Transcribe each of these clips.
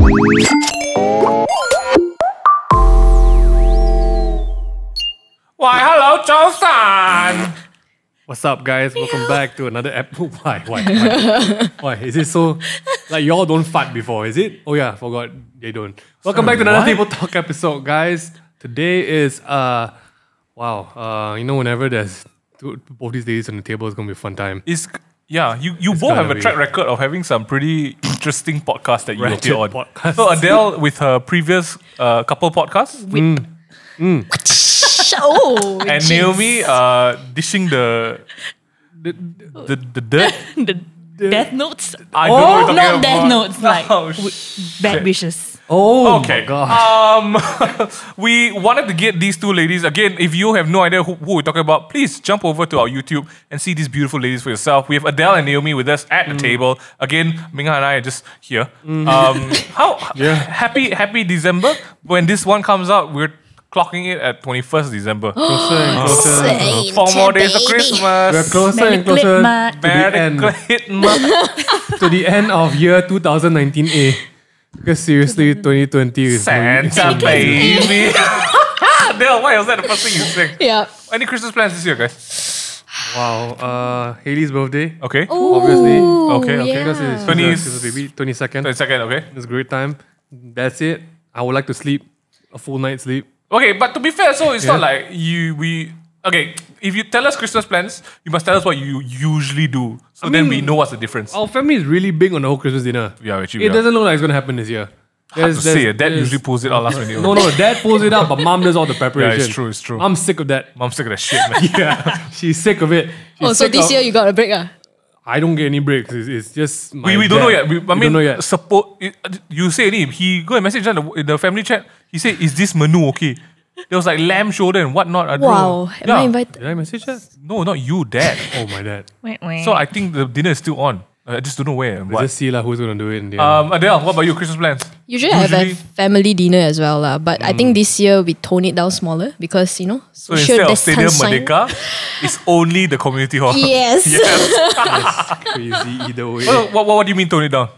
Why, hello, Johnson! What's up, guys? Welcome back to another episode. Why? Is it so... Like, y'all don't fart before, is it? Oh yeah, forgot. They don't. Welcome back to another Table Talk episode, guys. Today is... whenever there's both these ladies on the table, it's going to be a fun time. You both have a track record of having some pretty interesting podcasts that you appear on. Podcasts. So Adele, with her previous couple podcasts, and Naomi dishing the dirt. The death notes? I don't know what you're talking not death notes, like bad wishes. Oh, okay. My God. We wanted to get these two ladies. Again, if you have no idea who we're talking about, please jump over to our YouTube and see these beautiful ladies for yourself. We have Adele and Naomi with us at the table. Again, Ming and I are just here. Happy December. When this one comes out, we're clocking it at 21st December. Closer and closer. 4 more days of Christmas. We're closer and closer to the end of year 2019A. Because seriously, 2020 is Santa baby. Adele, why was that the first thing you said? Yeah. Any Christmas plans this year, guys? Wow. Haley's birthday. Okay. Obviously. Okay. Because it's 22nd. 22nd, okay. It's a great time. That's it. I would like to sleep. A full night's sleep. Okay, but to be fair, so it's not like if you tell us Christmas plans, you must tell us what you usually do. So then we know what's the difference. Our family is really big on the whole Christmas dinner. Yeah, actually, It doesn't look like it's going to happen this year. Hard to say. Dad usually pulls it out last minute. No, Dad pulls it out, but Mom does all the preparation. Yeah, it's true. I'm sick of that. Mom's sick of that shit, man. Yeah, she's sick of it. So this year you got a break? I don't get any breaks. It's just we don't know yet. We don't know yet. You say he go and message in the family chat. He said, "Is this menu okay?" There was like lamb shoulder and whatnot. I don't know. Am I invited? Did I message that? No, not you, Dad. Oh, my dad. So I think the dinner is still on. I just don't know where. Let's just see who's going to do it in the end. Adele, what about you? Christmas plans? Usually I have a family dinner as well, but I think this year we tone it down smaller because, so instead of Stadium Merdeka, it's only the community hall. Yes. That's crazy either way. What do you mean tone it down?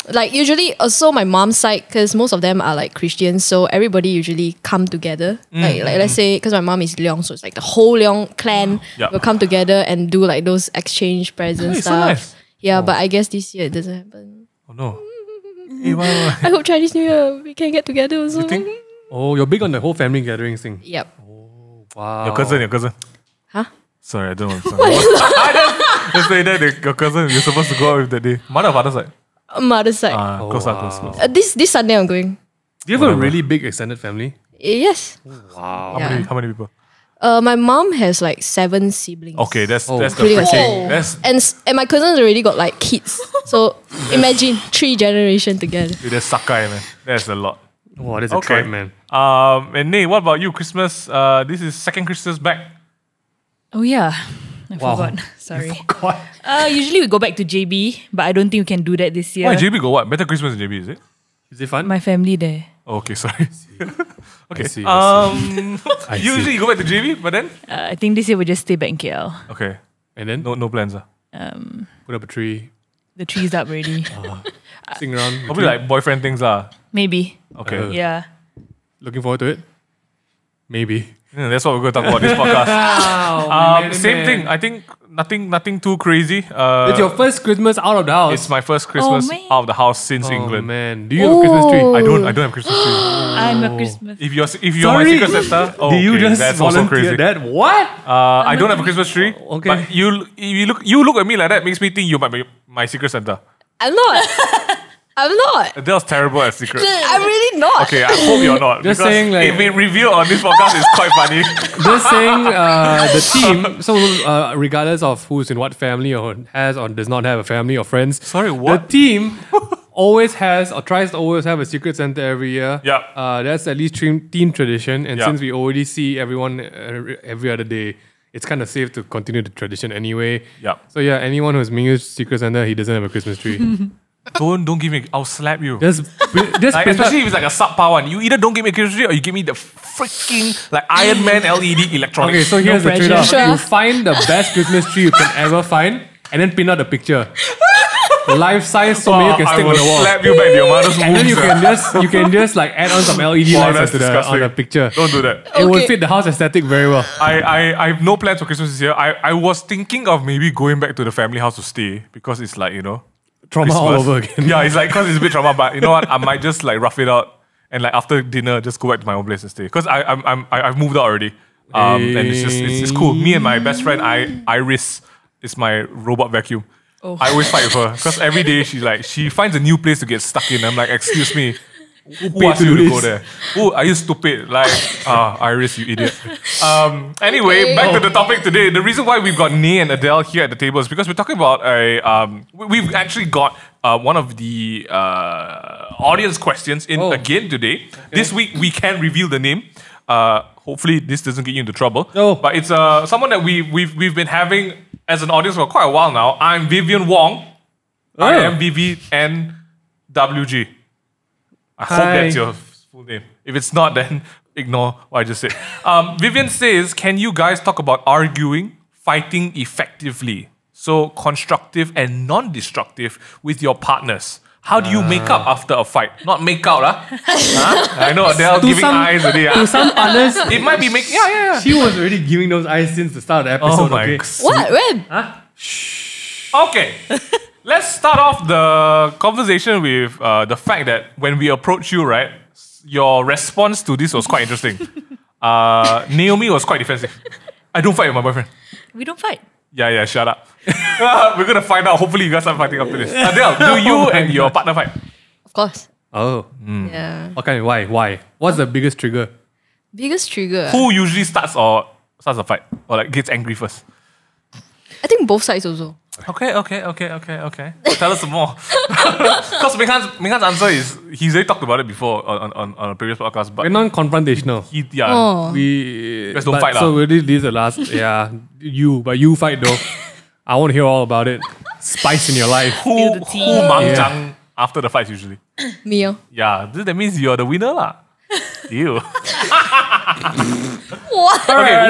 Like usually also my mom's side, because most of them are like Christians, so everybody usually come together. Like let's say, because my mom is Leong, so it's like the whole Leong clan will come together and do like those exchange presents stuff. So nice. Yeah, but I guess this year it doesn't happen. Oh no. I hope Chinese New Year we can get together also. You think? Oh, you're big on the whole family gatherings thing. Yep. Oh, wow. Your cousin. Huh? Sorry, I don't know. Just say that your cousin, you're supposed to go out with that day. Mother or father side? Mother's side. Close. This Sunday I'm going. Do you have a really big extended family? Yes. Wow. How many people? My mom has like 7 siblings. Okay, that's the Pretty much. freaking... And my cousins already got like kids. So imagine 3 generations together. Dude, that's Sakai, man. That's a lot. Wow, that's a tribe, man. And Nate, what about you? Christmas, this is second Christmas back. Oh yeah, I forgot. Sorry. What? Usually we go back to JB, but I don't think we can do that this year. Why, JB got what? Better Christmas in JB, is it? Is it fun? My family there. Okay, sorry. Okay. I see. Usually you go back to JB, but then? I think this year we'll just stay back in KL. Okay. And then? No plans. Put up a tree. The tree's up already. Sing around. Probably like boyfriend things. Maybe. Okay. Yeah. Looking forward to it? Maybe. Yeah, that's what we're going to talk about this podcast. Same thing. I think nothing too crazy. It's your first Christmas out of the house. It's my first Christmas out of the house since England. Man, do you have a Christmas tree? I don't have a Christmas tree. I'm a Christmas. If you're my secret Santa, do you just that's also crazy. that? What? I don't have a Christmas tree. Okay. But you look at me like that makes me think you might be my secret Santa. I'm not. Adele's terrible at secrets. I'm really not. Okay, I hope you're not. Just because saying, like, if we reveal on this podcast, it's quite funny. Just saying, the team, so regardless of who's in what family or has or does not have a family or friends, Sorry, what? The team always has or tries to always have a secret Santa every year. Yeah. That's at least team tradition, and Yeah. since we already see everyone every other day, it's kind of safe to continue the tradition anyway. Yeah. So yeah, anyone who's Ming's secret Santa, he doesn't have a Christmas tree. Don't give me. I'll slap you. Just Like, especially if it's like a subpar one. You either don't give me a Christmas tree or you give me the freaking like Iron Man LED electronics. Okay, so here's the pressure. trade-off. Sure. You find the best Christmas tree you can ever find, and then pin out the picture. life-size, so many you can I stick on will the wall. slap you back to your mother's womb. And then you can just like add on some LED Wow, lights that's onto the, on disgusting. the picture. Don't do that. It will Okay. fit the house aesthetic very well. I have no plans for Christmas this year. I was thinking of maybe going back to the family house to stay because it's like, Trauma all Christmas. over again. Yeah, it's like because it's a bit trauma, but you know what? I might just like rough it out and like after dinner just go back to my own place and stay. Because I've moved out already. And it's cool. Me and my best friend Iris is my robot vacuum. Oh. I always fight with her because every day she finds a new place to get stuck in. I'm like, excuse me, who asked to you do to go this? there? Who are you stupid? Like, Iris, you idiot. Anyway, back to the topic today. The reason why we've got Nay and Adele here at the table is because we're talking about we've actually got one of the audience questions in again today. This week we can reveal the name. Hopefully this doesn't get you into trouble. No. But it's someone that we've been having as an audience for quite a while now. I'm Vivian Wong. I am VVNWG. I hope Hi. that's your full name. If it's not, then ignore what I just said. Vivian says, can you guys talk about arguing, fighting effectively? So constructive and non-destructive with your partners. How do you make up after a fight? Not make out, huh? I know Adele To giving some- eyes already. To some partners, It might be make. Yeah. she was already giving those eyes since the start of the episode. Oh my. Okay? What? When? Okay. Let's start off the conversation with the fact that when we approached you, right, your response to this was quite interesting. Naomi was quite defensive. I don't fight with my boyfriend. We don't fight. Yeah, shut up. We're gonna find out. Hopefully, you guys are fighting after this. Adele, do you and your partner fight? Of course. Oh. Yeah. Okay, why? What's the biggest trigger? Biggest trigger. Who usually starts a fight or like gets angry first? I think both sides also. Okay. Tell us some more. Because Minghan's answer is he's already talked about it before on a previous podcast, We're but non-confrontational. Oh. We Guys don't but- fight So lah. really, this is the last. Yeah, you fight though. I want to hear all about it. Spice in your life. who the tea. mangjang after the fights usually? Me. Yeah, that means you're the winner lah. You. What? Okay,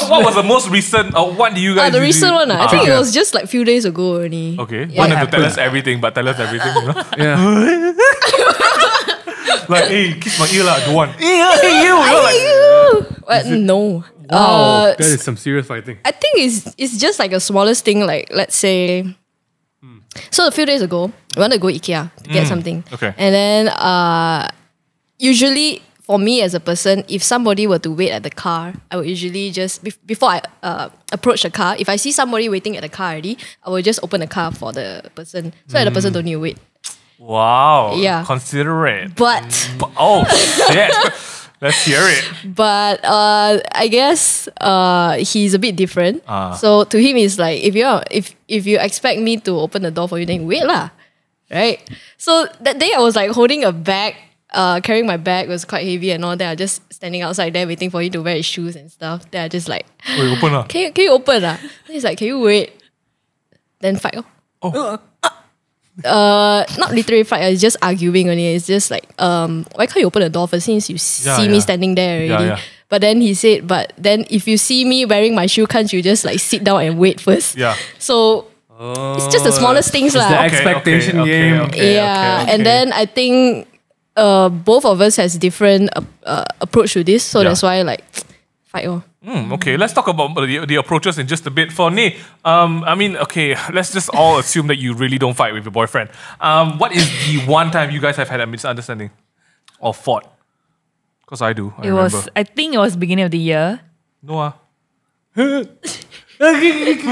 what was the most recent? What do you guys? The recent usually- one. I think it yeah. was just like few days ago already. Okay, Yeah. want them to tell us everything, but tell us everything. You know? Yeah. Like, hey, kiss my ear lah. Don't want. You. What? No. Wow, that is some serious fighting. I think it's just like a smallest thing. Like let's say. So a few days ago, we wanted to go IKEA to get something. Okay. And then usually for me as a person, if somebody were to wait at the car, I would usually just before I approach the car, if I see somebody waiting at the car already, I will just open the car for the person so that the person don't need to wait. Wow. Yeah. Considerate. But Oh shit. Let's hear it. I guess he's a bit different. Ah. So to him, it's like if you expect me to open the door for you, then wait lah, right? So that day I was like holding a bag, carrying my bag, was quite heavy and all that. I was just standing outside there waiting for you to wear his shoes and stuff. Then I just like, Wait, open lah. can you open lah? Then he's like, can you wait? Then fight. Not literally fight. It's just arguing only. It's just like, why can't you open the door first since you see me yeah. standing there already? Yeah. But then he said, but then if you see me wearing my shoe, can't you just like sit down and wait first? Yeah. So it's just the smallest things It's the lah. expectation game. Yeah, and then I think both of us has different approach to this, so Yeah. that's why like fight. Okay, let's talk about the approaches in just a bit. For Nay, I mean, okay, let's just all assume that you really don't fight with your boyfriend. What is the one time you guys have had a misunderstanding or fought? Because I do. I remember. I think it was beginning of the year. No. Okay, like,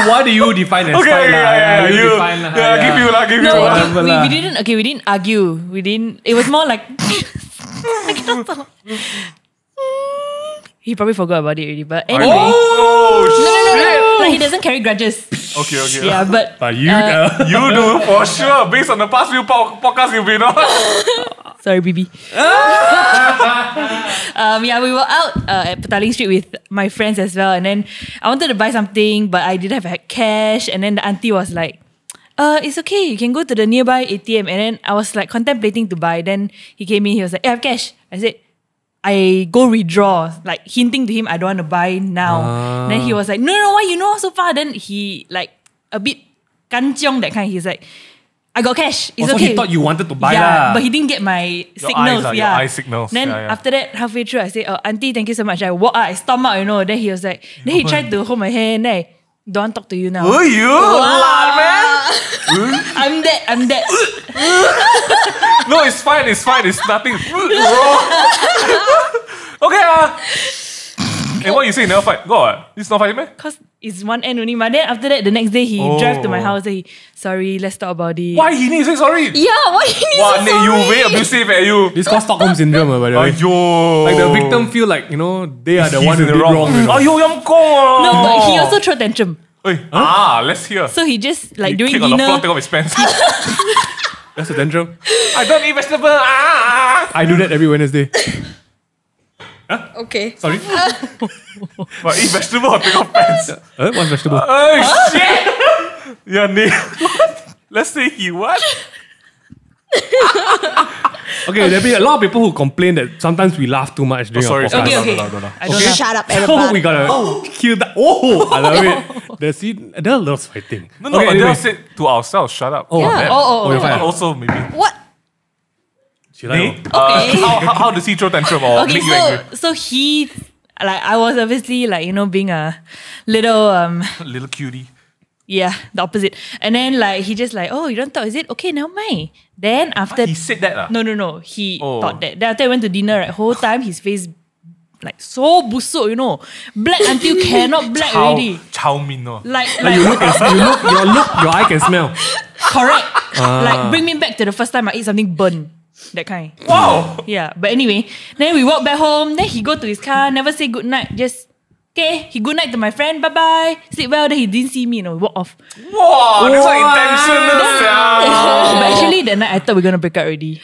what do you define as Okay, fight? yeah. You define lah. Give you lah. No, whatever lah. we didn't. Okay, we didn't argue. We didn't. It was more like. I cannot talk. He probably forgot about it already. But anyway, Oh shit! like he doesn't carry grudges. Okay. Yeah, but But you You do for sure. Based on the past few podcasts you've been on. sorry, BB. Yeah, we were out at Petaling Street with my friends as well, and then I wanted to buy something, but I didn't have cash, and then the auntie was like, it's okay, you can go to the nearby ATM. And then I was like contemplating to buy. Then he came in, he was like, I have cash. I said, I go withdraw, like hinting to him I don't want to buy now. Then he was like, no, why you know so far? Then he like a bit kanchiong that kind. He's like, I got cash. It's So okay. he thought you wanted to buy Yeah, but he didn't get my signals. Eyes, your eye signals. Then Yeah. after that, halfway through, I say, auntie, thank you so much. I walk out, I storm out, Then he was like, then he tried to hold my hand. Then I don't want to talk to you now. Oh, you lad, man. I'm dead. No, it's fine. It's nothing wrong. Okay, and what you say, never fight? Go on. This not fighting, man? Because it's one end only. But then after that, the next day, he drive to my house. Say, sorry, let's talk about it. Why he need to say sorry? Yeah, why you need Wow, to Nick, you very abusive at you. This called Stockholm syndrome, by the way. Aiyo. Like the victim feel like, they are the He's one who in the did wrong. Aiyo, yam kong. No, but he also throw tantrum. Let's hear. So he just like He during kick on the floor, dinner. take off his pants. That's a tantrum. I don't eat vegetable. I do that every Wednesday. Okay. Sorry? But eat vegetable or take off pants? One vegetable. Oh shit! Yeah, Nick. Let's say he what? Okay, there'll be a lot of people who complain that sometimes we laugh too much during sorry, our podcast. sorry. Okay. No. I don't know. Shut up, So everybody. we gotta kill that. Oh, I love it. Adele loves fighting. No, Okay, Adele anyway. said to ourselves, shut up. Oh, Yeah. Them. Oh, you're fine. Also, maybe. What? She like, Nick, Okay. how does he throw tantrum or Okay, make you angry? so he like I was obviously like being a little Little cutie. yeah, the opposite. And then like he just like, oh, you don't talk, is it? Okay, never mind. Then after He said that. no, he Oh. thought that. Then after I went to dinner, right, whole time his face like so busuk, black until cannot black already. Chow mein, no. Like your eye can smell. correct. Like bring me back to the first time I eat something burnt. That kind. Wow. Yeah. But anyway, then we walk back home. Then he go to his car, never say good night. Just okay. He good night to my friend. Bye bye. Sleep well. Then he didn't see me. We walk off. Wow, this one intentional. But actually, that night I thought we were gonna break up already.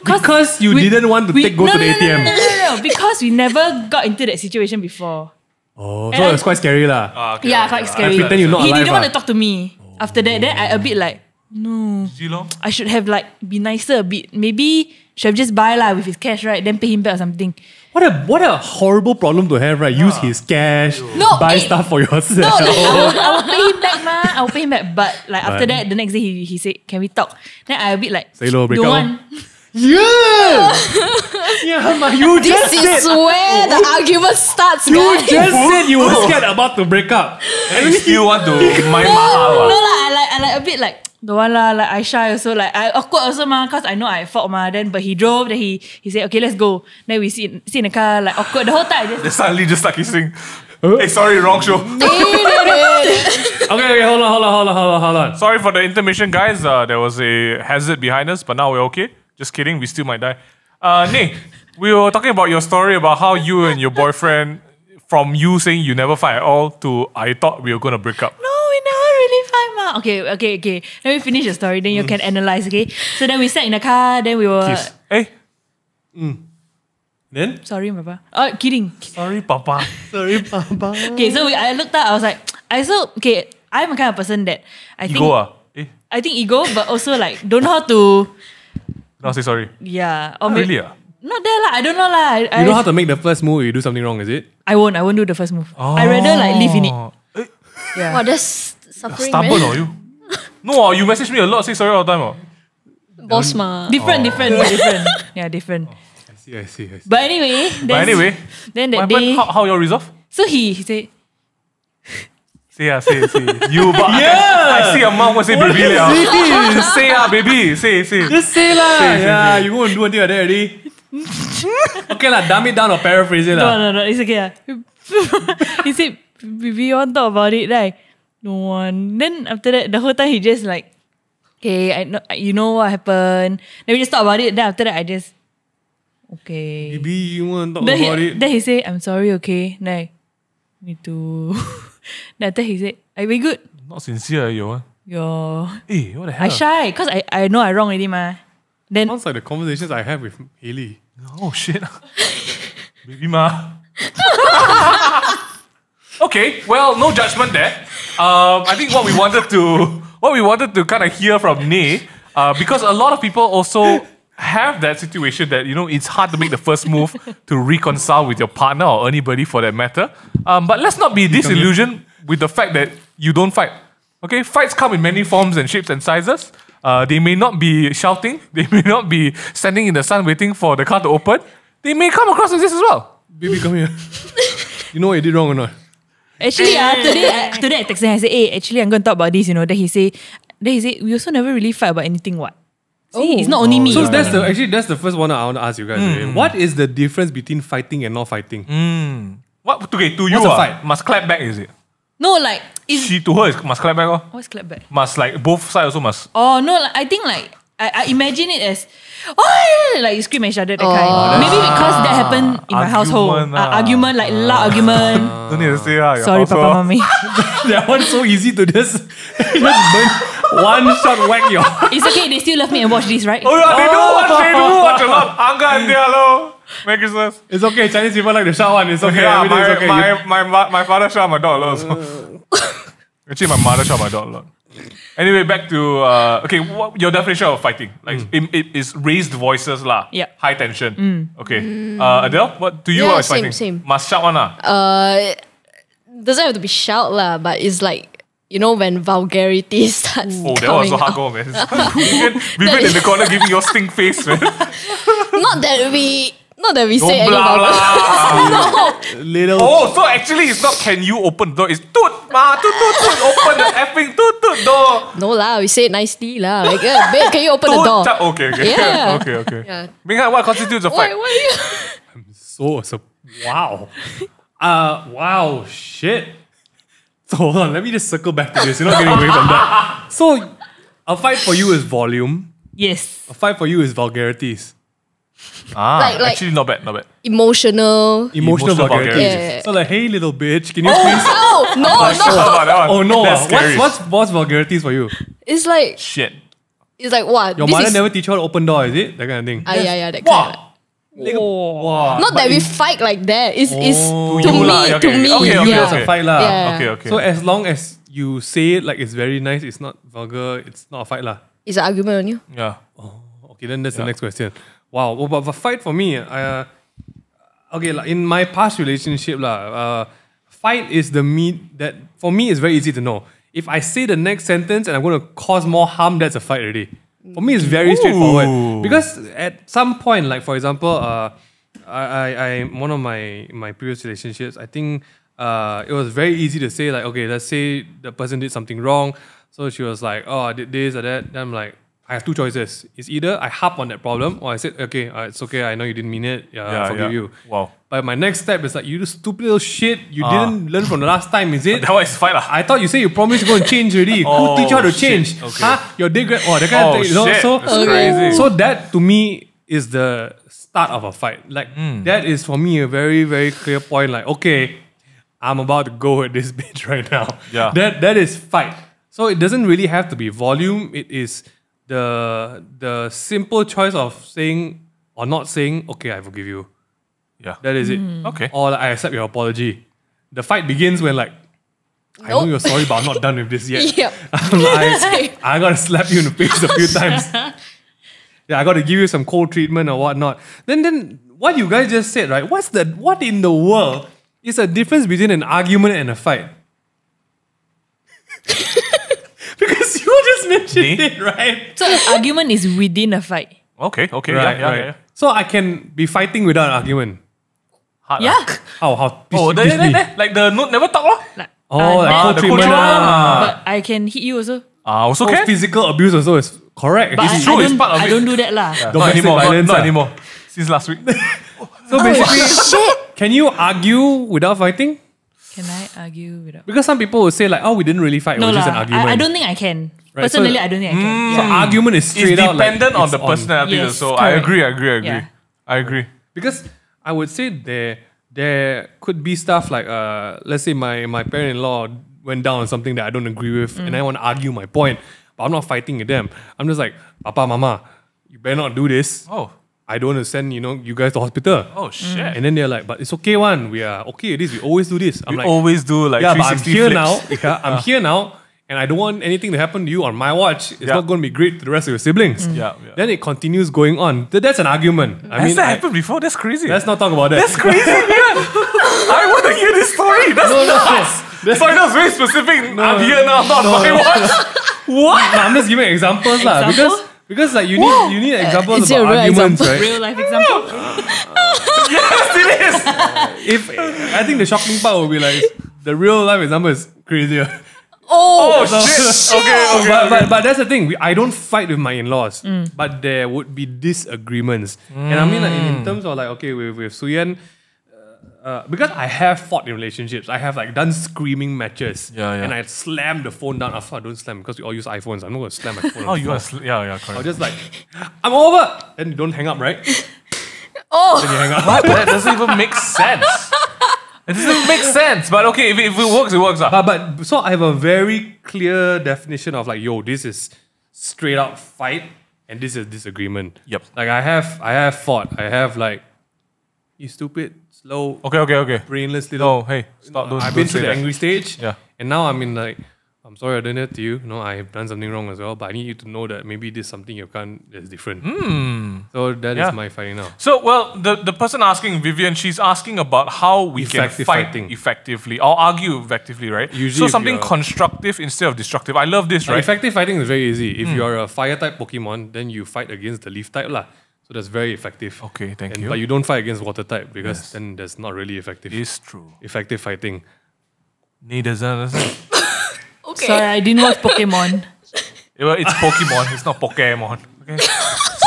Because you didn't want to go to the ATM. No. Because we never got into that situation before. Oh, so it's quite scary lah. Okay, Yeah, quite scary. Pretend you're not He alive. didn't want to talk to me. After that, then I a bit like, no. Zilong. I should have like be nicer a bit. Maybe should have just buy with his cash, right? Then pay him back or something. What a horrible problem to have, right? Use his cash, No, buy eh, stuff for yourself. No, I will pay him back, ma. I will pay him back. But like after that, the next day he said, can we talk? Then I a bit like, Say hello, break don't up. want. Yeah! Yeah, ma, you This just is said where the argument starts, you guys. just said you were scared about to break up. And you still want to my No mahal. lah, I like a bit like, don't want lah, like I shy also, like I awkward also ma, cause I know I fault ma. Then but he drove, then he said, okay, let's go. Then we sit in the car, like awkward the whole time. They suddenly just start kissing. Hey, sorry, wrong show. Okay, hold on. Sorry for the intermission, guys. There was a hazard behind us, but now we're okay. Just kidding, we still might die. Nick, we were talking about your story about how you and your boyfriend, from you saying you never fight at all to I thought we were gonna break up. No, we never really fight ma. Okay. Let me finish the story, then you can analyze, okay? So then we sat in the car, then we were... Kiss. Hey, Then? Sorry, Papa. Oh, kidding. sorry, Papa. Sorry, Papa. Okay, so I looked up, I was like, I'm a kind of person that I think... Ego I think ego, but also like, don't know how to... No, say sorry. Yeah. Oh, Or maybe, really? Not there lah, I don't know lah. You know how to make the first move if you do something wrong, is it? I won't do the first move. I rather like live in it. Eh, Yeah. Wow, that's suffering, stubborn, man. or you? No, you message me a lot, say sorry all the time. Boss ma. Different. Yeah, different. I see. But anyway, then that But day, how you resolve? so he said, Say. You, but I see a mom will say baby. Say baby. Say. Just say lah. Say. Yeah, you won't do until like that already. Okay lah, dumb it down or paraphrase it lah. no, it's okay. He said, we want to talk about it, right? No one. Then after that, the whole time he just like, okay, I know, you know what happened. Then we just talk about it. Then after that, I just, okay. Maybe you want to talk Then about it. he said, I'm sorry, okay. Then me too. Then after he said, are we good? Not sincere, yo. Yo. Hey, what the hell? I shy, because I know I wrong already, ma. Then, Sounds like the conversations I have with Haley. Oh shit. Baby ma. Okay, well, no judgment there. I think what we wanted to kind of hear from Ne, because a lot of people also have that situation that, it's hard to make the first move to reconcile with your partner or anybody for that matter. But let's not be disillusioned with the fact that you don't fight. Okay, fights come in many forms and shapes and sizes. They may not be shouting. They may not be standing in the sun waiting for the car to open. They may come across as this as well. Baby, come here. You know what you did wrong or not? Actually, today I texted him. I said, hey, actually, I'm going to talk about this, Then he say, we also never really fight about anything, what? See, it's not only me. So that's the first one I want to ask you guys. What is the difference between fighting and not fighting? What? Okay, to you, What's a fight? Must clap back, is it? No, like... To her, must clap back. What's clap back? Must both sides also must. Oh, no, I think I imagine it as... Oh, like you scream and shout at that kind. Maybe because that happened in my household. Argument, like loud argument. Don't need to say Sorry, Papa, Mommy. That one's so easy to just burn one shot whack your... It's okay, they still love me and watch this, right? Oh yeah, they do watch a lot. Anga and hello. Merry Christmas. It's okay, Chinese people like the shout one. It's okay, everything's okay. My father shot my dog a lot also. Actually, my mother shot my dog a lot. Anyway, back to what your definition of fighting? Like it is raised voices lah. Yeah. High tension. Okay. Adele, what to you? What is fighting? Same. Must shout one lah. Doesn't have to be shout lah, but it's like when vulgarity starts Oh, that coming was so out. hardcore, man. Vivian in the corner giving your stink face, man. Not that we say Don't any blah blah. Little... Oh, so actually it's not can you open the door, it's toot open the effing toot door. No lah, we say it nicely lah. Like, babe, can you open the door? Okay. Yeah. Okay. Yeah. Ming, what constitutes a fight? What Wow. Wow, shit. So hold on, let me just circle back to this. You're not getting away from that. So, a fight for you is volume. Yes. A fight for you is vulgarities. Like- Actually not bad. Emotional vulgarities. Yeah. So like, hey little bitch, can you please... Oh, no. Oh no, That's scary. what's vulgarities for you? It's like Shit. what? Your This mother is- never teach you how to open door, is it? That kind of thing. Yeah, that kind. Wow. Not that we fight like that. It's To to you me. lah. To Okay. me. Okay, You okay, it's a fight lah. Yeah. Okay. So as long as you say it like it's very nice, it's not vulgar, it's not a fight lah. It's an argument on you. Yeah. Okay, then that's the next question. Wow, well, but fight for me, okay, like in my past relationship fight is the meat that for me is very easy to know. If I say the next sentence and I'm going to cause more harm, that's a fight already. For me, it's very straightforward because at some point, like for example, I one of my previous relationships, I think it was very easy to say like, okay, let's say the person did something wrong, so she was like, oh, I did this or that. Then I'm like, I have two choices. It's either I harp on that problem or I said, okay, it's okay, I know you didn't mean it. I forgive you. Wow. But my next step is like, you stupid little shit. You didn't learn from the last time, is it? That one is fight lah. I thought you said you promised to go and change already. Who teach you how to change? Shit. Okay. Huh? Your day grade? Oh, that kind of thing. You know? Shit. So, That's crazy. so that to me is the start of a fight. Like that is for me a very, very clear point. Like, okay, I'm about to go at this bitch right now. Yeah. That is fight. So it doesn't really have to be volume. It is the simple choice of saying or not saying, okay, I forgive you. Yeah. That is it. Okay. Or like, I accept your apology. The fight begins when like, I know you're sorry, but I'm not done with this yet. Yep. I gotta slap you in the face a few times. Yeah, I gotta give you some cold treatment or whatnot. Then what you guys just said, right? What in the world is the difference between an argument and a fight? Because you just mentioned it, right? So an argument is within a fight. Okay. Right. Yeah. So I can be fighting without an argument. Hard Yeah. lah. How? Oh, like the never talk lor. Like, Like cold the treatment. cold treatment. but I can hit you also. Also So can. physical abuse also is correct. But It's true, it's part of I it. don't do that lah. Not Domestic anymore. violence Not ah. anymore. Since last week. So basically, can you argue without fighting? Can I argue without? Because some people will say like, oh, we didn't really fight. It No was just an lah. argument. I don't think I can. Right, Personally, so- I don't think I can. So argument is It's straight out. like, dependent on it's the personality. Yes, So I correct. agree. Yeah. I agree. Because I would say there could be stuff like let's say my parent-in-law went down on something that I don't agree with and I want to argue my point, but I'm not fighting with them. I'm just like, Papa, Mama, you better not do this. Oh. I don't want to send you guys to hospital. Oh shit. And then they're like, but it's okay one. We are okay at this. We always do this. I'm We like, always do like yeah, but I'm 360 here flips. now. Yeah, I'm here now. and I don't want anything to happen to you on my watch, it's not going to be great to the rest of your siblings. Then it continues going on. That's an argument. Has that happened before? That's crazy. Let's not talk about that. That's crazy, man. I want to hear this story. That's nuts. Sorry, that was very specific. I'm here now, not my watch. What? No, I'm just giving examples lah, because like you need examples it a about real arguments, example? right? Real life example. Yes, it is. If I think the shocking part will be like the real life example is crazier. Oh, shit. Okay. But that's the thing. I don't fight with my in-laws, but there would be disagreements. And I mean, like, in terms of like, okay, with Suyen, because I have fought in relationships, I have like done screaming matches, and I slammed the phone down. I don't slam because we all use iPhones. I'm not going to slam my phone. Oh, you are. Correct. I'll just like, I'm over, and you don't hang up, right? Then you hang up. What? That doesn't even make sense. It doesn't make sense. But okay, if it works, it works. But so I have a very clear definition of like, yo, this is straight up fight, and this is disagreement. Yep. Like I have fought. I have like, you stupid, slow, Okay. brainless No, little. hey, stop. I've been to the angry stage. Yeah. And now I'm in like, I'm sorry I done that to you. No, I have done something wrong as well. But I need you to know that maybe this is something you can't. That's different. So that is my fighting now. So, well, the person asking, Vivian, she's asking about how we Effective can fight fighting. effectively or argue effectively, right? Usually so if something you're- constructive instead of destructive. I love this, right? Effective fighting is very easy. If you are a fire type Pokemon, then you fight against the leaf type lah. So that's very effective. Okay, thank you. But you don't fight against water type because then that's not really effective. It's true. Effective fighting. Nee doesn't understand. Okay. Sorry, I didn't watch Pokemon. Well, it's Pokemon. It's not Pokemon. Okay.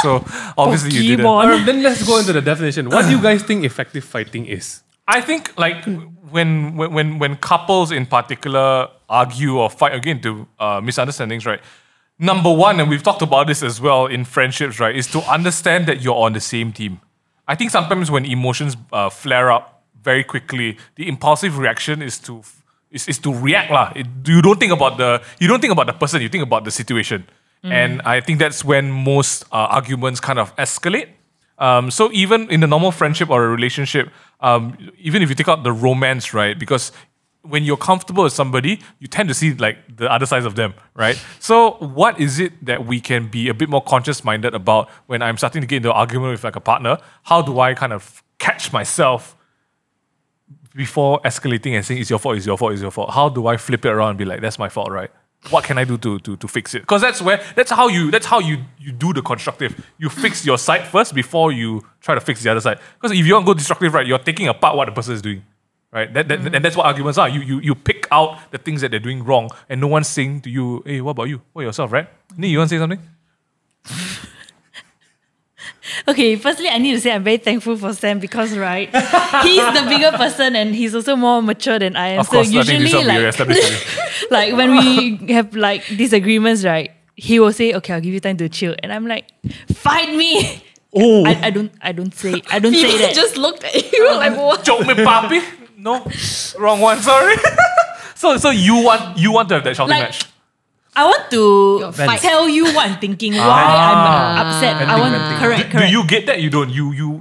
So obviously you didn't. Pokemon. Then let's go into the definition. What do you guys think effective fighting is? I think like when couples in particular argue or fight again to misunderstandings, right? Number one, and we've talked about this as well in friendships, right, is to understand that you're on the same team. I think sometimes when emotions flare up very quickly, the impulsive reaction is to react lah. You don't think about the person, you think about the situation, and I think that's when most arguments kind of escalate. So even in a normal friendship or a relationship, even if you take out the romance, right, because when you're comfortable with somebody, you tend to see like the other sides of them, right? So what is it that we can be a bit more conscious-minded about when I'm starting to get into an argument with like a partner? How do I kind of catch myself before escalating and saying it's your fault, it's your fault, it's your fault? How do I flip it around and be like, that's my fault, right? What can I do to fix it? Because that's how you do the constructive. You fix your side first before you try to fix the other side. Because if you want to go destructive, right, you're taking apart what the person is doing. Right? And that's what arguments are. You pick out the things that they're doing wrong and no one's saying to you, hey, what about you? What yourself, right? Nee, you want to say something? Okay, firstly, I need to say I'm very thankful for Sam because, right, he's the bigger person and he's also more mature than I am. Of course, so I think this usually, will be like, established. like when we have like disagreements, right, he will say, "Okay, I'll give you time to chill," and I'm like, "Fight me." Oh, I don't say People that. just looked at you like, what? Joke me, papi? No, wrong one. Sorry. so you want to have that shouting Like, match? I want to fight. tell you what I'm thinking, why I'm upset. I want correct. Do you get that? You don't.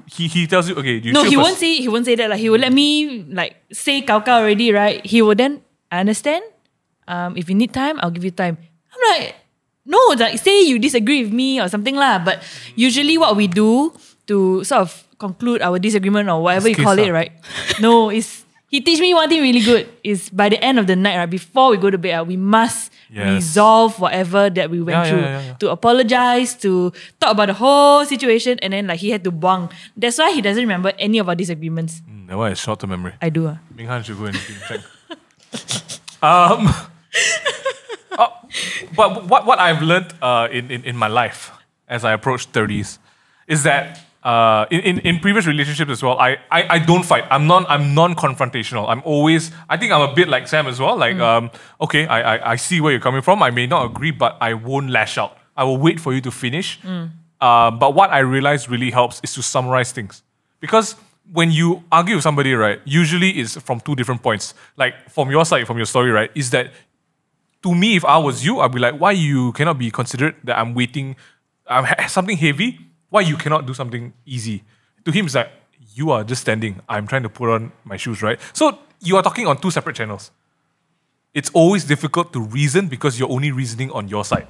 He tells you, okay. You No, chill he first. won't say. He won't say that. Like he will let me like say "kao kao" already, right? He will then I understand. If you need time, I'll give you time. I'm like, no, like say you disagree with me or something lah. But usually, what we do to sort of conclude our disagreement or whatever you call it, right? No, is he teach me one thing really good is by the end of the night, right? Before we go to bed, we must resolve whatever that we went through. To apologize, to talk about the whole situation, and then like he had to buang. That's why he doesn't remember any of our disagreements. That one is short-term memory. I do. Ming Han should go and check. But what I've learned in my life as I approach 30s is that in previous relationships as well, I don't fight. I'm non-confrontational. I think I'm a bit like Sam as well. Like, okay, I see where you're coming from. I may not agree, but I won't lash out. I will wait for you to finish. But what I realized really helps is to summarize things. Because when you argue with somebody, right, usually it's from two different points. Like from your side, from your story, right, is that to me, if I was you, I'd be like, why you cannot be considerate that I'm waiting, something heavy, why you cannot do something easy? To him, it's like, you are just standing. I'm trying to put on my shoes, right? So you are talking on two separate channels. it's always difficult to reason because you're only reasoning on your side.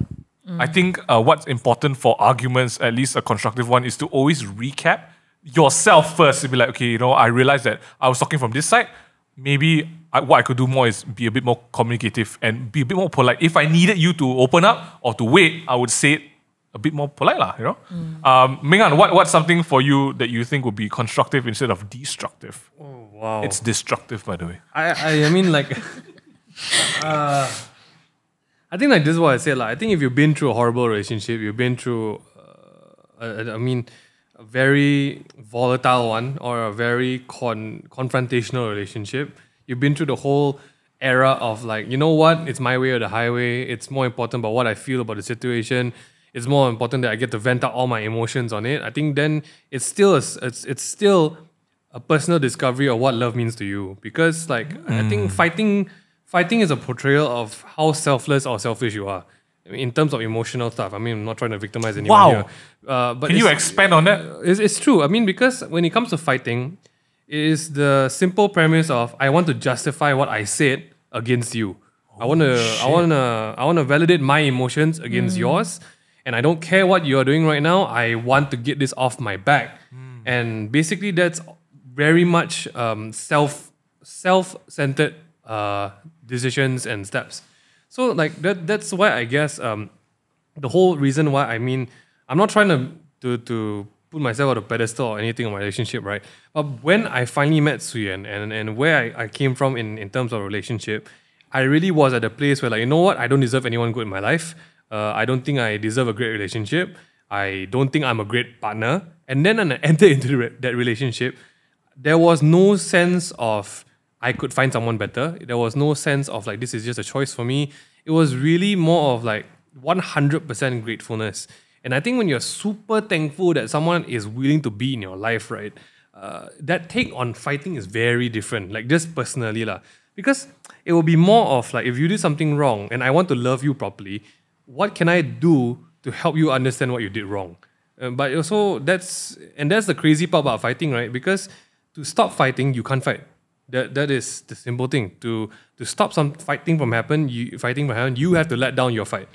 I think what's important for arguments, at least a constructive one, is to always recap yourself first. To be like, okay, I realized that I was talking from this side. Maybe what I could do more is be a bit more communicative and be a bit more polite. If I needed you to open up or to wait, I would say it a bit more polite, Ming-an, what's something for you that you think would be constructive instead of destructive? Oh, wow. It's destructive, by the way. I mean, like, I think like this is what I said. Like, I think if you've been through a horrible relationship, you've been through, a very volatile one or a very confrontational relationship, you've been through the whole era of like, you know what, it's my way or the highway. It's more important about what I feel about the situation. It's more important that I get to vent out all my emotions on it. I think then it's still a personal discovery of what love means to you. Because like I think fighting is a portrayal of how selfless or selfish you are. I mean, in terms of emotional stuff. I mean, I'm not trying to victimize anyone here. But can you expand on that? It's true. I mean, because when it comes to fighting, it is the simple premise of I want to justify what I said against you. I want to validate my emotions against yours, and I don't care what you're doing right now. I want to get this off my back, and basically that's very much self-centered decisions and steps. So like that's why I guess the whole reason why I'm not trying to put myself on a pedestal or anything in my relationship, right? But when I finally met Suyen and where I came from in terms of relationship, I really was at a place where like, you know what, I don't deserve anyone good in my life. I don't think I deserve a great relationship. I don't think I'm a great partner. And then when I entered into that relationship, there was no sense of I could find someone better. There was no sense of like, this is just a choice for me. It was really more of like 100% gratefulness. And I think when you're super thankful that someone is willing to be in your life, right, that take on fighting is very different, like just personally lah. Because it will be more of like, if you do something wrong and I want to love you properly, what can I do to help you understand what you did wrong? But also that's the crazy part about fighting, right? Because to stop fighting, you can't fight. That is the simple thing. To stop some fighting from happening, you have to let down your fight.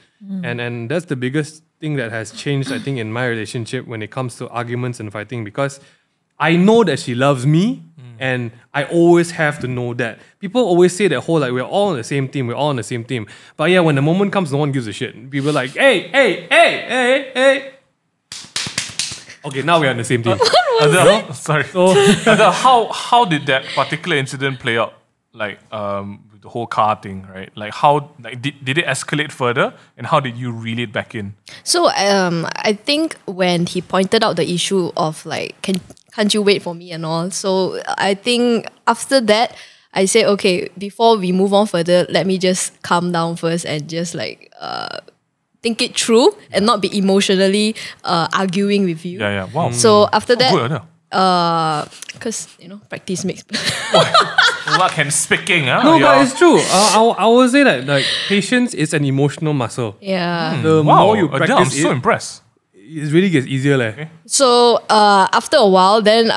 And that's the biggest thing that has changed, I think, in my relationship when it comes to arguments and fighting, because I know that she loves me and I always have to know that. People always say that whole like we're all on the same team, But yeah, when the moment comes, no one gives a shit. People are like, hey. Okay, now we're on the same team. Adele, sorry. Adele, how did that particular incident play out? Like with the whole car thing, right? Like how did it escalate further, and how did you reel it back in? So I think when he pointed out the issue of like can't you wait for me and all. So I think after that I said, okay, before we move on further, let me just calm down first and just like think it through and not be emotionally arguing with you. Yeah. Wow. So after that, good, because practice makes. Luck and speaking, No, but it's true. I would say that like patience is an emotional muscle. Yeah. The more you practice Adele, I'm so impressed. It really gets easier. Okay. So after a while, then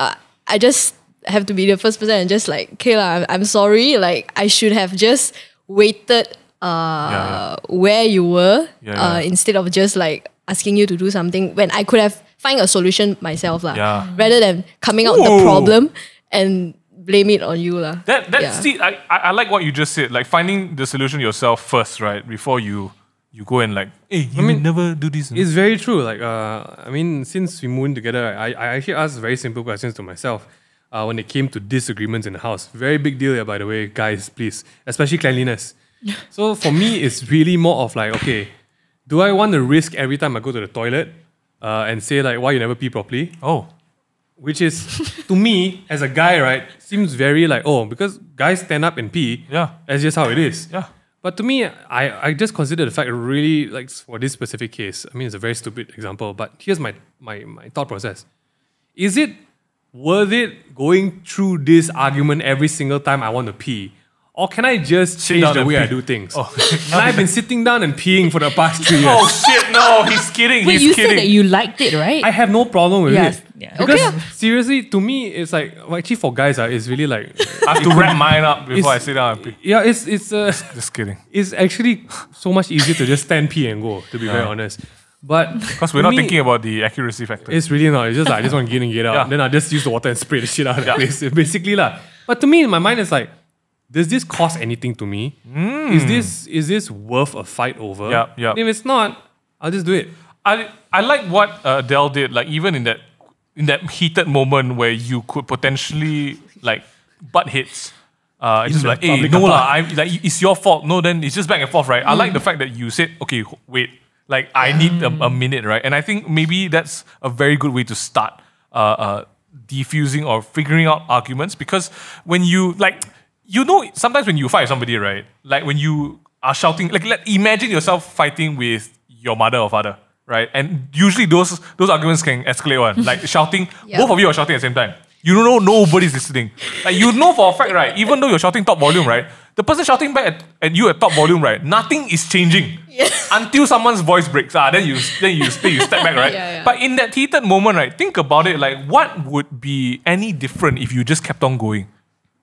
I just have to be the first person and just like, okay lah, I'm sorry. Like I should have just waited where you were instead of just like asking you to do something when I could have find a solution myself lah. Yeah. Rather than coming out the problem and blame it on you lah. See, I like what you just said. Like finding the solution yourself first, right? Before you go and like, hey, you never do this. It's very true. Like since we moved in together, I actually asked very simple questions to myself. When it came to disagreements in the house. Very big deal here, by the way, guys, please. Especially cleanliness. So for me, it's really more of like, okay, do I want to risk every time I go to the toilet and say like, why you never pee properly? Oh. Which is, to me, as a guy, right, seems very like, oh, because guys stand up and pee. Yeah. That's just how it is. Yeah. But to me, I just consider the fact really, like for this specific case, I mean, it's a very stupid example, but here's my thought process. Is it worth it going through this argument every single time I want to pee? or can I just change down the and way I pee. do things? Oh. And I've been sitting down and peeing for the past 3 years. Oh shit! No, he's kidding. Wait, he's you kidding. said that you liked it, right? I have no problem with Yes, it. yeah. Because Okay. seriously, to me, it's like, well, actually for guys, it's really like, I have to wrap mine up before I sit down and pee. yeah, it's Just kidding. it's actually so much easier to just stand, pee and go, to be very honest. But Because we're to not me, thinking about the accuracy factor. it's really not. It's just like I just want to get in, get out. Yeah. Then I just use the water and spray the shit out of the Yeah. place. Basically lah. But to me, in my mind, it's like, does this cost anything to me? Is this worth a fight over? Yeah, yeah. And if it's not, I'll just do it. I like what Adele did. Like even in that heated moment where you could potentially like butt hits. It's just the like, hey, public no car lah, like it's your fault. No, then it's just back and forth, right? I like the fact that you said, okay, wait, like I need a minute, right? And I think maybe that's a very good way to start diffusing or figuring out arguments, because when you like, sometimes when you fight somebody, right? Like when you are shouting, like imagine yourself fighting with your mother or father, right? And usually those arguments can escalate one. Like shouting, both of you are shouting at the same time. You don't know, nobody's listening. Like you know for a fact, right? Even though you're shouting top volume, right? The person shouting back at you at top volume, right? Nothing is changing until someone's voice breaks. Then you step back, right? Yeah. But in that heated moment, right? Think about it. Like what would be any different if you just kept on going?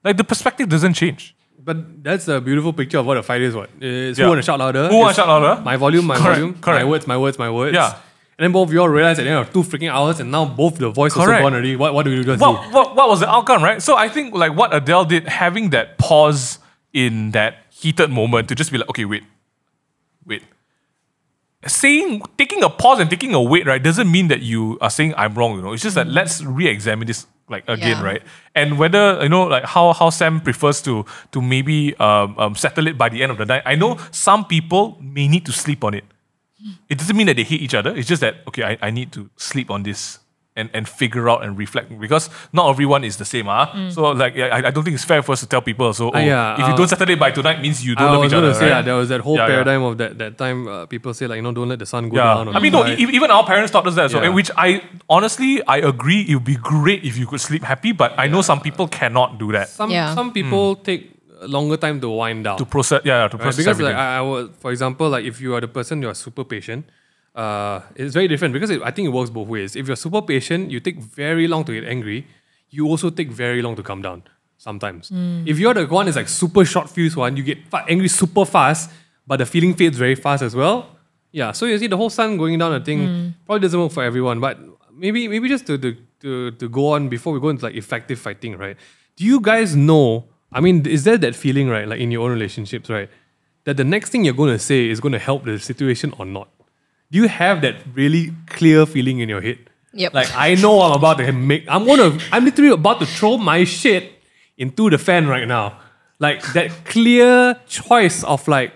Like the perspective doesn't change. But that's a beautiful picture of what a fight is. What is Yeah. who want to shout louder? Who want It's to shout louder? My volume, my Correct, volume. correct. My words. Yeah. And then both of you all realize at the end of 2 freaking hours, and now both the voice also Correct. gone already. What do you guys do? What was the outcome, right? So I think like what Adele did, having that pause in that heated moment to just be like, okay, wait. Taking a pause and taking a wait, right, doesn't mean that you are saying I'm wrong, you know. It's just that let's re-examine this like again, Yeah. right? And whether, you know, like how Sam prefers to maybe settle it by the end of the night. I know some people may need to sleep on it. It doesn't mean that they hate each other. It's just that, okay, I need to sleep on this and figure out and reflect, because not everyone is the same. So like, I don't think it's fair for us to tell people, so if you don't settle it by tonight means you don't I love was each going other, to say right? there was that whole Yeah, yeah. paradigm of that time people say like, don't let the sun go Yeah, down. I mean, no, even our parents taught us that. So, Yeah. and which I honestly agree. It would be great if you could sleep happy, but I know some people cannot do that Some people take a longer time to wind down. to process. Yeah, to Right? process Because everything. like I would, for example, like if you are the person, you are super patient. It's very different because I think it works both ways. If you're super patient, you take very long to get angry. You also take very long to calm down sometimes. If you're the one that's like super short fuse one, you get angry super fast, but the feeling fades very fast as well. Yeah, so you see the whole sun going down, the thing probably doesn't work for everyone. But maybe just to go on before we go into like effective fighting, right? Do you guys know? I mean, is there that feeling, right? Like in your own relationships, right? That the next thing you're going to say is going to help the situation or not? Do you have that really clear feeling in your head? Yep. Like I know I'm about to I'm literally about to throw my shit into the fan right now. Like that clear choice of like,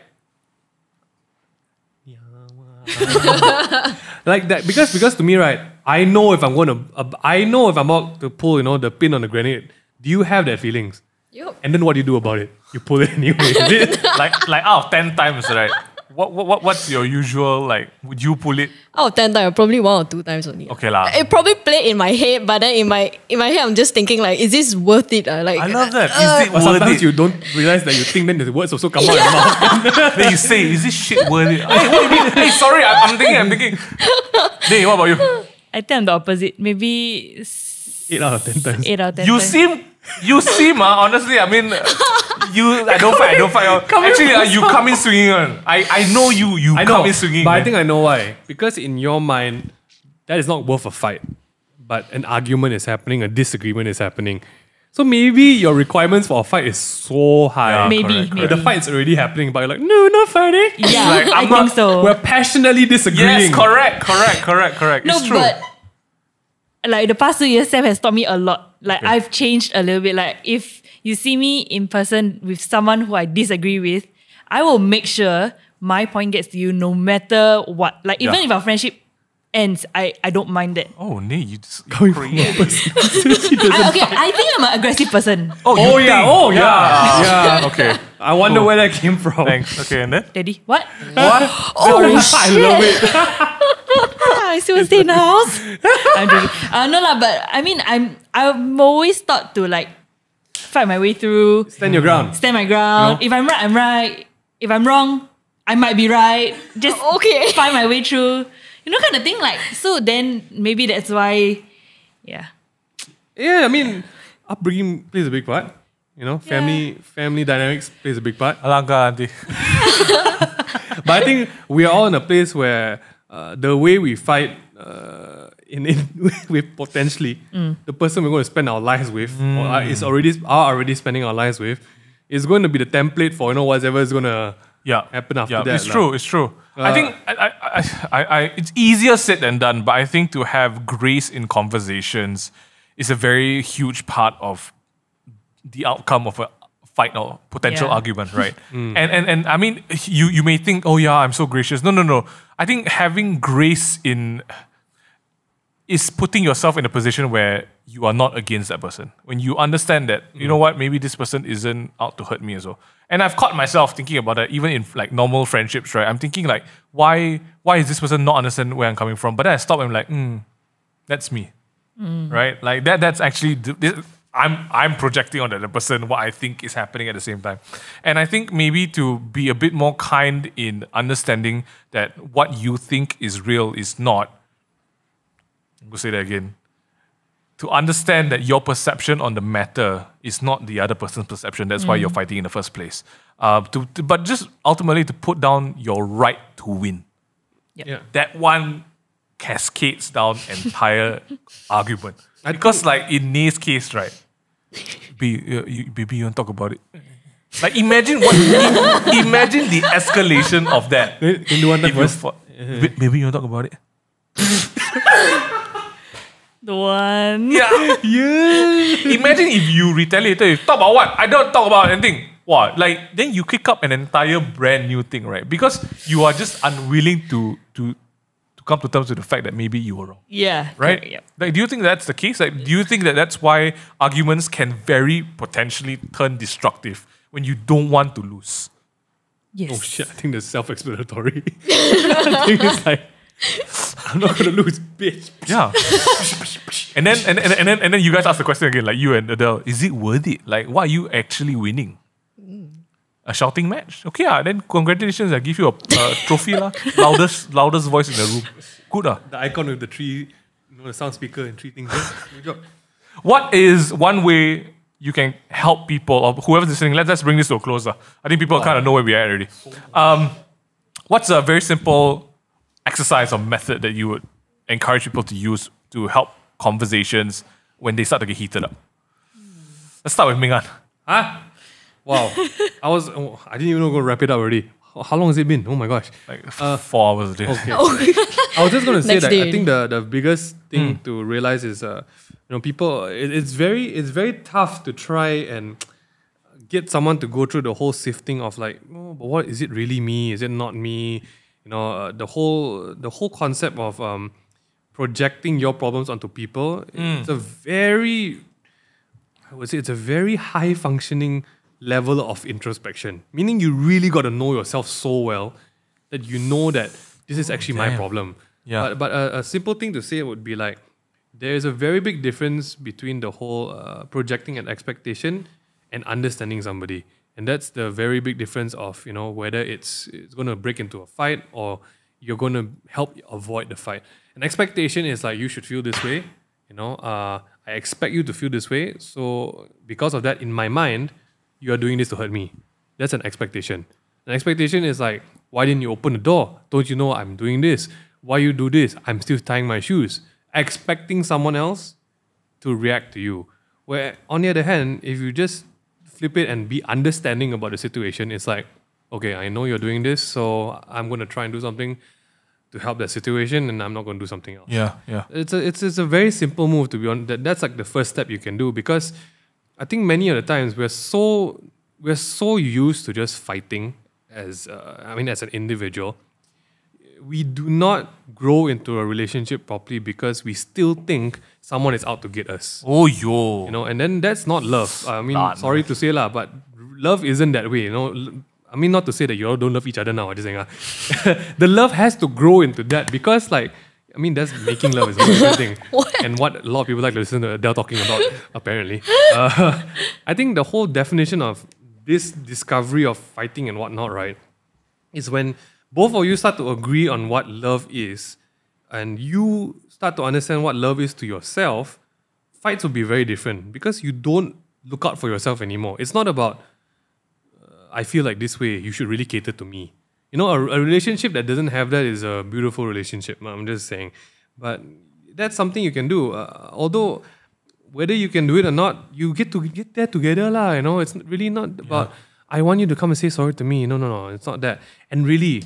like that because to me, right? I know if I'm about to pull, the pin on the grenade. Do you have that feelings? Yep. And then what do you do about it? You pull it anyway. Is it? like out of 10 times, right? What's your usual, like, would you pull it? Out of 10 times, probably 1 or 2 times only. Okay lah. It probably played in my head, but then in my head, I'm just thinking like, is this worth it? Like, I love that. Is it But worth sometimes it? you don't realize that you think then the words also come out of your mouth. Then you say, is this shit worth it? Hey, what do you mean? Hey, sorry, I'm thinking. Hey, what about you? I think I'm the opposite. Maybe 8 out of 10 times. 8 out of 10 You times. seem, honestly, I mean, I don't fight. Actually, you come in swinging on. I know you I know, come in swinging. but I man. think I know why. Because in your mind, that is not worth a fight. But an argument is happening, a disagreement is happening. So maybe your requirements for a fight is so high. Yeah, Maybe, correct, maybe. But the fight's already happening, but you're like, no, not fighting. Yeah, Like, I I'm think not- so. We're passionately disagreeing. Yes, correct. No, It's true. but like the past 2 years, Sam has taught me a lot. Like I've changed a little bit. Like if you see me in person with someone who I disagree with, I will make sure my point gets to you no matter what. Like even Yeah. if our friendship ends, I don't mind that. Oh, nee, you just Coming from a person who says he doesn't Okay, I think I'm an aggressive person. Oh yeah. Okay, I wonder where that came from. thanks. Okay, and then? Daddy, what? What? Oh, I love it. I still stay in the house. I'm joking. No lah, but I mean, I'm always taught to like fight my way through. Stand your ground. Stand my ground. No. If I'm right, I'm right. If I'm wrong, I might be right. Just Okay. find my way through. You know, kind of thing. Like, so then maybe that's why, yeah. Yeah, I mean, upbringing plays a big part. You know, family dynamics plays a big part. Alangkah auntie. But I think we are all in a place where the way we fight with potentially the person we're going to spend our lives with, or is already spending our lives with, is going to be the template for whatever is going to happen after that. It's true. It's true. I think it's easier said than done, but I think to have grace in conversations is a very huge part of the outcome of a fight or potential argument, right? And I mean, you may think, oh yeah, I'm so gracious. No. I think having grace is putting yourself in a position where you are not against that person. When you understand that, you know what, maybe this person isn't out to hurt me as well. And I've caught myself thinking about that, even in like normal friendships, right? I'm thinking like, why is this person not understand where I'm coming from? But then I stop and I'm like, that's me, right? Like that's actually I'm projecting on the person what I think is happening at the same time. And I think maybe to be a bit more kind in understanding that what you think is real is not. I'm going to say that again. To understand that your perception on the matter is not the other person's perception. That's why you're fighting in the first place. But just ultimately to put down your right to win. Yeah. That one cascades down entire argument. Because like in Nay's case, right? Baby, you want to talk about it? Like imagine imagine the escalation of that. Can you want that first? Baby, you want to talk about it? The one. Yeah. Imagine if you retaliated. You talk about what? I don't talk about anything. What? Like then you kick up an entire brand new thing, right? Because you are just unwilling to come to terms with the fact that maybe you were wrong. Yeah. Right? Correct, yeah. Like, do you think that's the case? Like, do you think that that's why arguments can very potentially turn destructive when you don't want to lose? Yes. Oh shit, I think that's self-explanatory. I think it's like, I'm not going to lose, bitch. Yeah. and then you guys ask the question again, like you and Adele, is it worth it? Like, what are you actually winning? A shouting match? Okay, then congratulations, I give you a trophy lah. Loudest voice in the room. Good ah. The icon with the three, the sound speaker and three things. Good job. What is one way you can help people, or whoever's listening, let's bring this to a close. I think people kind of know where we are already. What's a very simple exercise or method that you would encourage people to use to help conversations when they start to get heated up? Let's start with Mingan. Huh? Wow. I didn't even know we're going to wrap it up already. How long has it been? Oh my gosh. Like 4 hours a day. Okay. I was just going to say Next that day. I think the biggest thing to realize is, people, it's very tough to try and get someone to go through the whole sifting of like, oh, but what is it really me? Is it not me? The whole concept of projecting your problems onto people. It's it's a very high functioning level of introspection. Meaning you really got to know yourself so well that you know that this is actually my problem. Yeah. But a simple thing to say would be like, there is a very big difference between the whole projecting an expectation and understanding somebody. And that's the very big difference of, whether it's going to break into a fight or you're going to help avoid the fight. An expectation is like, you should feel this way. I expect you to feel this way. So because of that, in my mind, you are doing this to hurt me. That's an expectation. An expectation is like, why didn't you open the door? Don't you know I'm doing this? Why you do this? I'm still tying my shoes. Expecting someone else to react to you. Where on the other hand, if you just flip it and be understanding about the situation, it's like, okay, I know you're doing this, so I'm going to try and do something to help that situation, and I'm not going to do something else. Yeah. It's a very simple move, to be honest. That's like the first step you can do, because I think many of the times we're so used to just fighting as an individual. We do not grow into a relationship properly because we still think someone is out to get us. Oh, yo. And then that's not love. I mean, sorry to say lah, but love isn't that way. I mean, not to say that you all don't love each other now. I'm just saying, the love has to grow into that, because like I mean, that's making love is a different thing. And what a lot of people like to listen to Adele talking about, apparently. I think the whole definition of this discovery of fighting and whatnot, right, is when both of you start to agree on what love is and you start to understand what love is to yourself, fights will be very different because you don't look out for yourself anymore. It's not about, I feel like this way, you should really cater to me. You know, a relationship that doesn't have that is a beautiful relationship. I'm just saying. But that's something you can do. Although, whether you can do it or not, you get to get there together lah. You know, it's really not about, I want you to come and say sorry to me. No. It's not that. And really,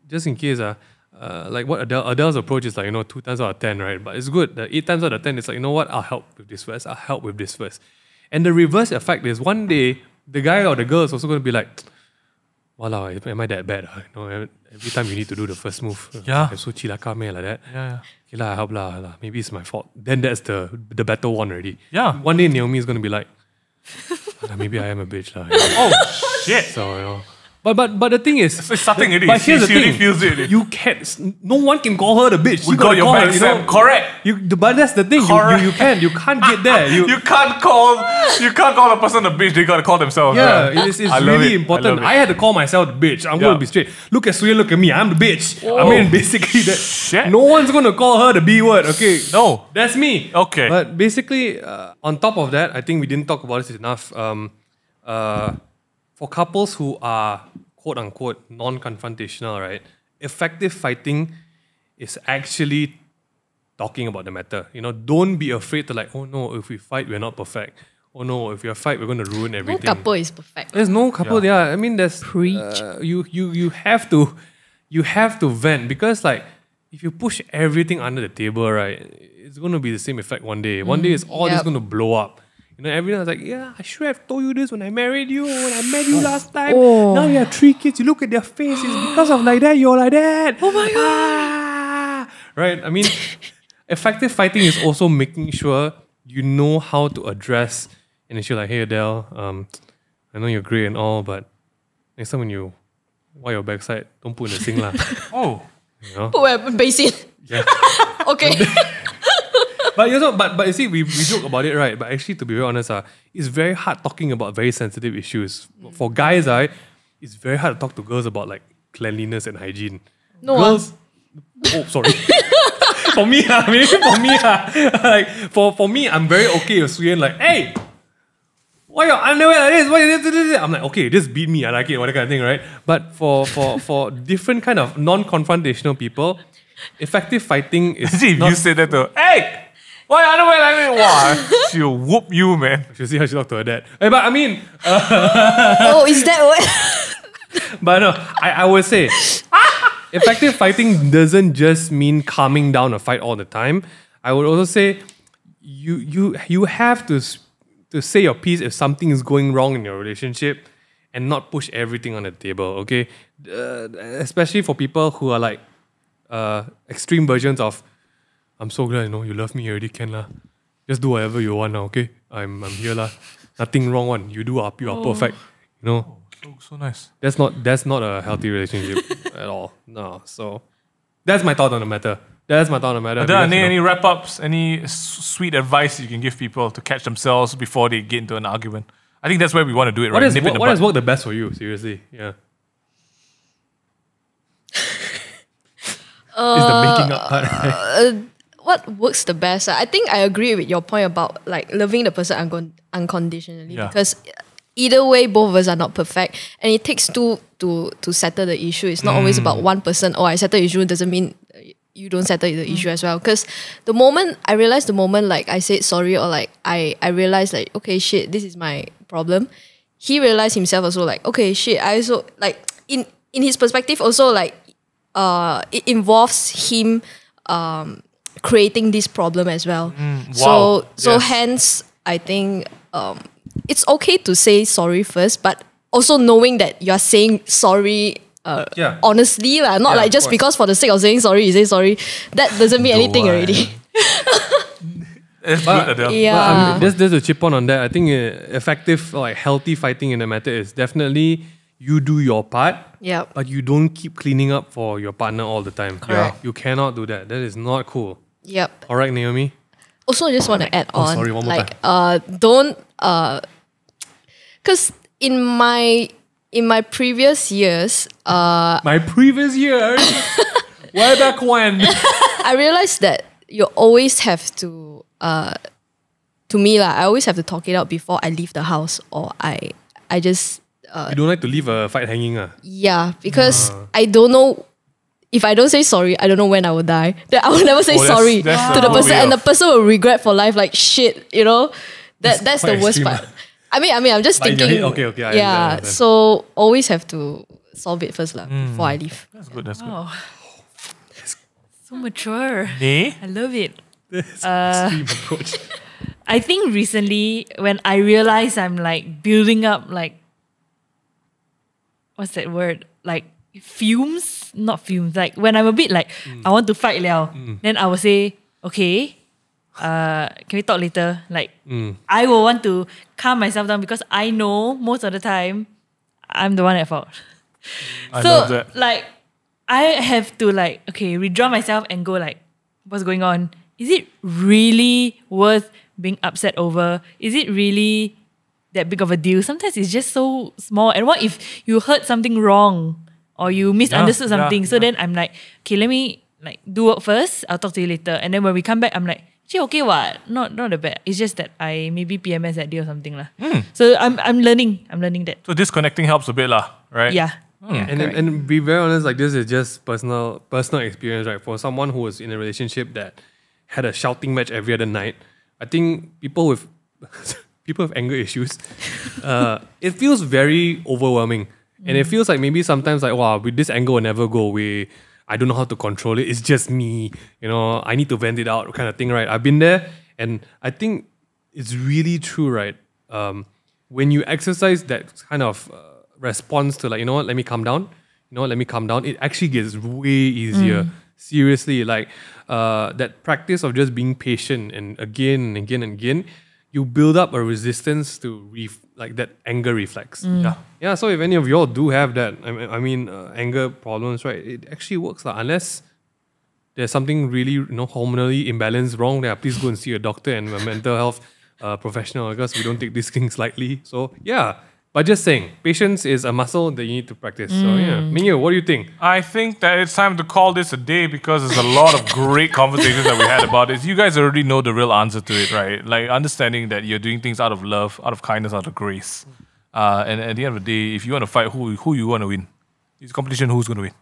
just in case, like what Adele's approach is like, 2 times out of 10, right? But it's good. The 8 times out of 10, it's like, you know what? I'll help with this first. I'll help with this first. And the reverse effect is one day, the guy or the girl is also going to be like, wow, am I that bad? Every time you need to do the first move. Yeah. I'm so chilaka me like that. Yeah. Okay lah, I help lah. Maybe it's my fault. Then that's the better one already. Yeah. One day Naomi is going to be like, maybe I am a bitch lah. Oh, shit. So, But the thing is, It's starting already. But here's the She really thing: feels it. you can't. No one can call her the bitch. We You got gotta your call her, back, Sam. Correct. But that's the thing. Correct. You can't get there. You can't call a person a bitch. They gotta call themselves. Yeah, it's I love really it. important. I love it. I had to call myself the bitch. I'm going to be straight. Look at Suya, look at me. I'm the bitch. I mean, basically, that. Shit. No one's going to call her the B word. Okay. No. That's me. Okay. But basically, on top of that, I think we didn't talk about this enough. For couples who are quote unquote non-confrontational, right? Effective fighting is actually talking about the matter. Don't be afraid to like, oh no, if we fight, we're not perfect. Oh no, if we fight, we're going to ruin No everything. couple is perfect. There's no couple. Yeah, I mean, there's Preach. You have to vent because like if you push everything under the table, right, it's going to be the same effect one day. One day, it's all just Yep. going to blow up. Everyone's like, yeah, I should have told you this when I married you, when I met you last time. Now you have 3 kids. You look at their faces because of like that. You're like that. Oh my god! Right. I mean, effective fighting is also making sure you know how to address an issue like, hey Adele, I know you're great and all, but next time when you wipe your backside, don't put in the sink lah. Oh. Where basin? Yeah. Okay. But you see, we joke about it, right? But actually, to be very honest, it's very hard talking about very sensitive issues. For guys, it's very hard to talk to girls about like cleanliness and hygiene. No. Girls. Oh, sorry. For me, maybe for me, like for me, I'm very okay with Suyen. Like, hey, why your underwear like this? Why this? I'm like, okay, just beat me. I like it, what kind of thing, right? But for different kind of non-confrontational people, effective fighting is See, if not. you say that to her, hey, why underwear like that? Wow, she'll whoop you, man. You see how she talked to her dad. Hey, but I mean, Oh, is that what? but no, I would say effective fighting doesn't just mean calming down a fight all the time. I would also say you have to say your piece if something is going wrong in your relationship and not push everything on the table, okay? Especially for people who are like extreme versions of, I'm so glad you love me already, can lah. Just do whatever you want now, okay? I'm here lah. Nothing wrong one. You are perfect. So nice. That's not a healthy relationship at all. No. So that's my thought on the matter. Are there any wrap-ups, any sweet advice you can give people to catch themselves before they get into an argument? I think that's where we want to do it, right? What has worked the best for you? Seriously, yeah. Is the making up part, right? What works the best? I think I agree with your point about like loving the person unconditionally, Yeah. because either way, both of us are not perfect, and it takes two to settle the issue. It's not always about one person. Oh, I settle the issue doesn't mean you don't settle the issue as well. Because the moment like I said sorry, or like I realized like, okay, shit, this is my problem. He realized himself also like, okay, shit, I also like in his perspective also like it involves him creating this problem as well. Wow. So Yes. hence I think it's okay to say sorry first, but also knowing that you're saying sorry honestly, not Yeah, like of just course. because for the sake of saying sorry, you say sorry. That doesn't mean anything already. It's good, Adele. Yeah. There's a chip on that. I think effective, like healthy fighting in the matter is definitely you do your part, Yep. but you don't keep cleaning up for your partner all the time. Correct. You cannot do that. That is not cool. Yep. All right, Naomi? Also, I just want to add on, sorry, one more like, don't, because in my previous years, My previous years? Way back when? I realized that you always have to me lah, I always have to talk it out before I leave the house, or I just You don't like to leave a fight hanging, yeah, because I don't know. If I don't say sorry, I don't know when I will die. Then I will never say Oh, that's- sorry that's to the the person, way and the of- person will regret for life. Like shit, you know. That's the quite worst extreme, part. I mean, I'm just Like in your thinking. head, okay, I yeah. understand. So always have to solve it first, lah, before I leave. That's good. That's good. Oh. So mature. Nee? I love it. extreme approach. I think recently when I realized I'm like building up like what's that word? Like fumes? Not fumes. Like when I'm a bit like I want to fight liao, then I will say, okay, can we talk later? Like I will want to calm myself down because I know most of the time I'm the one at fault. I So love that. like I have to like okay, withdraw myself and go like, what's going on? Is it really worth being upset over? Is it really that big of a deal? Sometimes it's just so small. And what if you heard something wrong or you misunderstood Yeah, something? yeah, So then I'm like, okay, let me like do work first. I'll talk to you later. And then when we come back, I'm like, gee, okay, what? Not that bad. It's just that I maybe PMS that day or something lah. So I'm learning. I'm learning that. So disconnecting helps a bit lah, right? Yeah. Yeah, And correct. and be very honest, like this is just personal experience, right? For someone who was in a relationship that had a shouting match every other night, I think people with anger issues, it feels very overwhelming, and it feels like maybe sometimes like wow, with this anger will never go away. I don't know how to control it. It's just me, you know. I need to vent it out, kind of thing, right? I've been there, and I think it's really true, right? When you exercise that kind of response to like, you know what, let me calm down, it actually gets way easier. Seriously, like that practice of just being patient and again and again and again, you build up a resistance to like that anger reflex. Yeah. So if any of y'all do have that, I mean, anger problems, right? It actually works, unless there's something really, hormonally imbalanced wrong. There, please go and see a doctor and a mental health professional, because we don't take these things lightly. So yeah. But just saying, patience is a muscle that you need to practice. So yeah. Mingyu, what do you think? I think that it's time to call this a day because there's a lot of great conversations that we had about this. You guys already know the real answer to it, right? Like understanding that you're doing things out of love, out of kindness, out of grace. And at the end of the day, if you want to fight, who you want to win? It's a competition, who's going to win?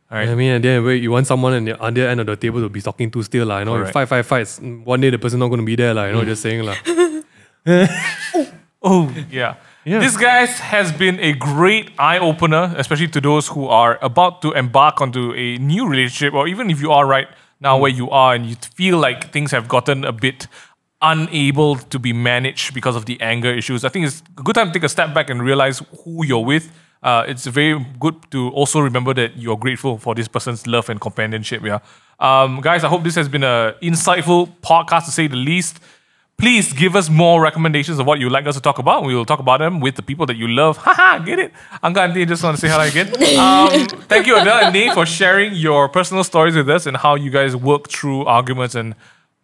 All right. I mean, at the end of the day, you want someone on the other end of the table to be talking to still, you know. You Correct. fights. One day the person not going to be there, just saying, Oh, yeah. This, guys, has been a great eye-opener, especially to those who are about to embark onto a new relationship, or even if you are right now where you are and you feel like things have gotten a bit unable to be managed because of the anger issues. I think it's a good time to take a step back and realize who you're with. It's very good to also remember that you're grateful for this person's love and companionship. Yeah, guys, I hope this has been an insightful podcast, to say the least. Please give us more recommendations of what you'd like us to talk about. We will talk about them with the people that you love. Haha, get it? Uncle Auntie, just want to say hello again. Thank you, Adele and Nate, for sharing your personal stories with us and how you guys work through arguments and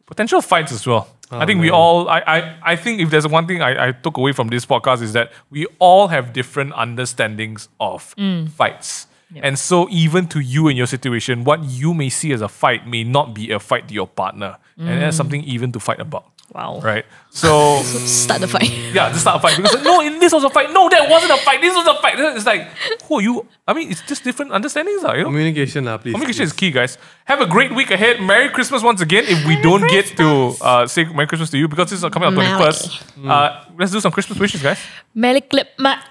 potential fights as well. I think we all, I think if there's one thing I took away from this podcast is that we all have different understandings of fights. Yep. And so even to you in your situation, what you may see as a fight may not be a fight to your partner. And that's something even to fight about. Wow. Right? So Start the fight. yeah, just start a fight. Because no, this was a fight. No, that wasn't a fight. This was a fight. It's like, who are you? I mean, it's just different understandings, you know? Communication, please. Communication is key, guys. Have a great week ahead. Merry Christmas once again. If we don't get to say Merry Christmas to you, because this is coming out 21st, let's do some Christmas wishes, guys. Merry clip mat.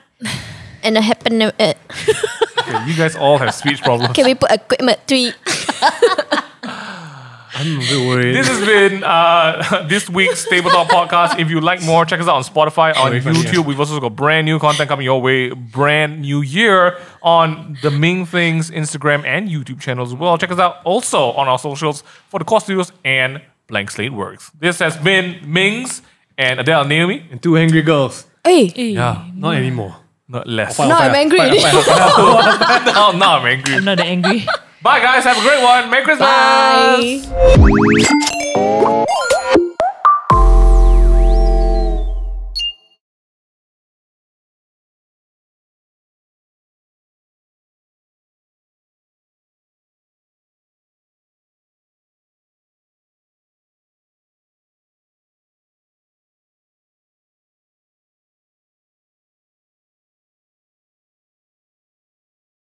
And a happy new year. Okay, you guys all have speech problems. Can we put a equipment tree? I'm a bit worried. This has been this week's Tabletop Podcast. If you like more, check us out on Spotify, on YouTube. We've also got brand new content coming your way, brand new year on the Ming Things Instagram and YouTube channels as well. Check us out also on our socials for the Core Studios and Blank Slate Works. This has been Mings and Adele and Naomi. And two angry girls. Hey. Yeah. Not anymore. Not less. Now I'm angry already. Now I'm angry. I'm not that angry. Bye guys, have a great one. Merry Christmas. Bye.